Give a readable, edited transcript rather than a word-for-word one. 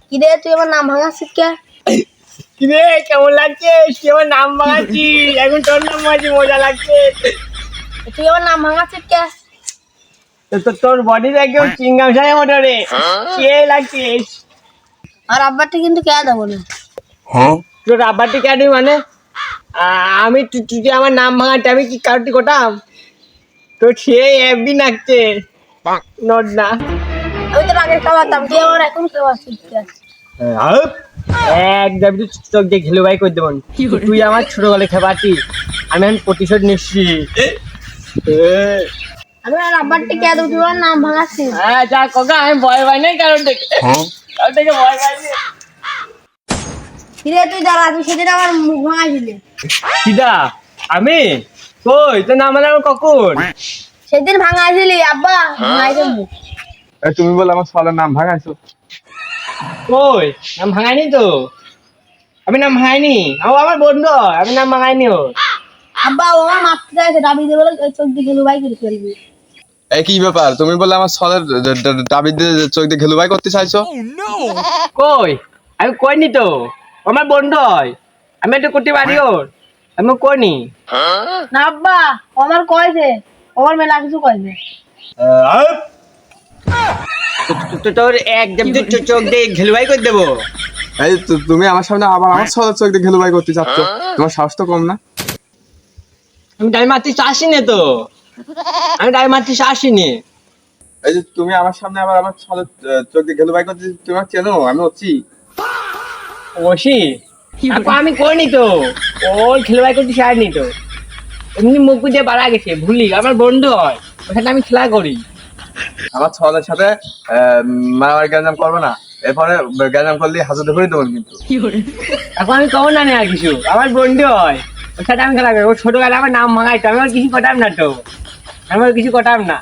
কিরে তুই আমার নাম ভাঙাচ্ছিস কে? কিরে কেমন লাগছে? তুই আমার নাম ভাঙাচ্ছিস, এখন তোর নাম ভাঙাচ্ছি, মজা লাগছে। তুই আমার নাম ভাঙাচ্ছিস কে? তোর বডির একদম চিংগাম সাহেব মতো রে, কে লাগছিস? আর আব্বারটা কিন্তু কে দেবো না। তোর আব্বারটি কেন মানে? আমি তুই আমার নাম ভাঙাচ্ছি, আমি কি কারোটি কোটাম? তোর সে এফবি নাচছে নট না। আমি তো আগে খাওয়াতাম, তুই আমার এখন খাওয়াচ্ছিস কে? একদম চোখ দিয়ে ঘেলু ভাই করে দেবো। তুই আমার ছোটবেলায় খেপাতি, আমি এখন প্রতিশোধ নিচ্ছি। আমি আর আব্বারটা কে দেবো, তুই আমার নাম ভাঙাচ্ছিস। হ্যাঁ যা কোকা, আমি ভয় পাই নাই কারণ থেকে, কারণ থেকে ভয় পাই না। কিরে তুই দাঁড়া, তুই সেদিন আমার মুখ ভাঙাইছিলি। কিদা আমি কই তোর নাম আমার কখন? সেদিন ভাঙাইছিলি আব্বা, ভাঙাইছে মুখ। তুমি বলে আমার সালের নাম ভাঙাইছো? কই নাম ভাঙাইনি তো, আমি নাম ভাঙাইনি, আমার বন্ধু, আমি নাম ভাঙাইনি ওর। আব্বা ও আমার মারতে চাইছে, ডাবি দিয়ে বলে চোখ দিয়ে গেলু ভাই করে ফেলবি। একই ব্যাপার, তুমি বলে আমার সালের দাবি দিয়ে চোখ দিয়ে ঘেলুবাই করতে চাইছো? কই আমি কইনি তো, আমার বন্ধু হয়, আমি একটু করতে পারি ওর, আমি কইনি। না আব্বা ও আমার কয়েছে, আমার মেলা কিছু কয়েছে। তোর একদম চোখ দিয়ে ঘেলুয়াই করে দেবো। এই তুমি আমার সামনে আবার আমার সালের চোখ দিয়ে ঘেলুবাই করতে চাচ্ছ? তোমার সাহস তো কম না? আমি ডাই মারতে আসিনি তো, আমি ডাই মারতে আসিনি। এই যে তুমি আমার সামনে আবার আমার সালের চোখ দিয়ে ঘেলুবাই করতে, তুমি আমার চেনো? আমি হচ্ছি ওসি আমি করিনি তো, ওর খেলবাই করতে চাইনি তো, এমনি মুখ দিয়ে বাড়া গেছে, ভুলি আমার বন্ধু হয়, ওর সাথে আমি খেলা করি। আমার ছলের সাথে মারামারি গ্যাঞ্জাম করবো না, এরপরে গ্যাঞ্জাম করলে হাজতে করে দেবো কিন্তু। এখন আমি কখন জানি আর কিছু, আমার বন্ধু হয়, ওর সাথে আমি খেলা করি, ওর ছোটবেলায় আমার নাম ভাঙাইতো, আমি ওর কিছু কটাম না তো, আমি ওর কিছু কটাম না।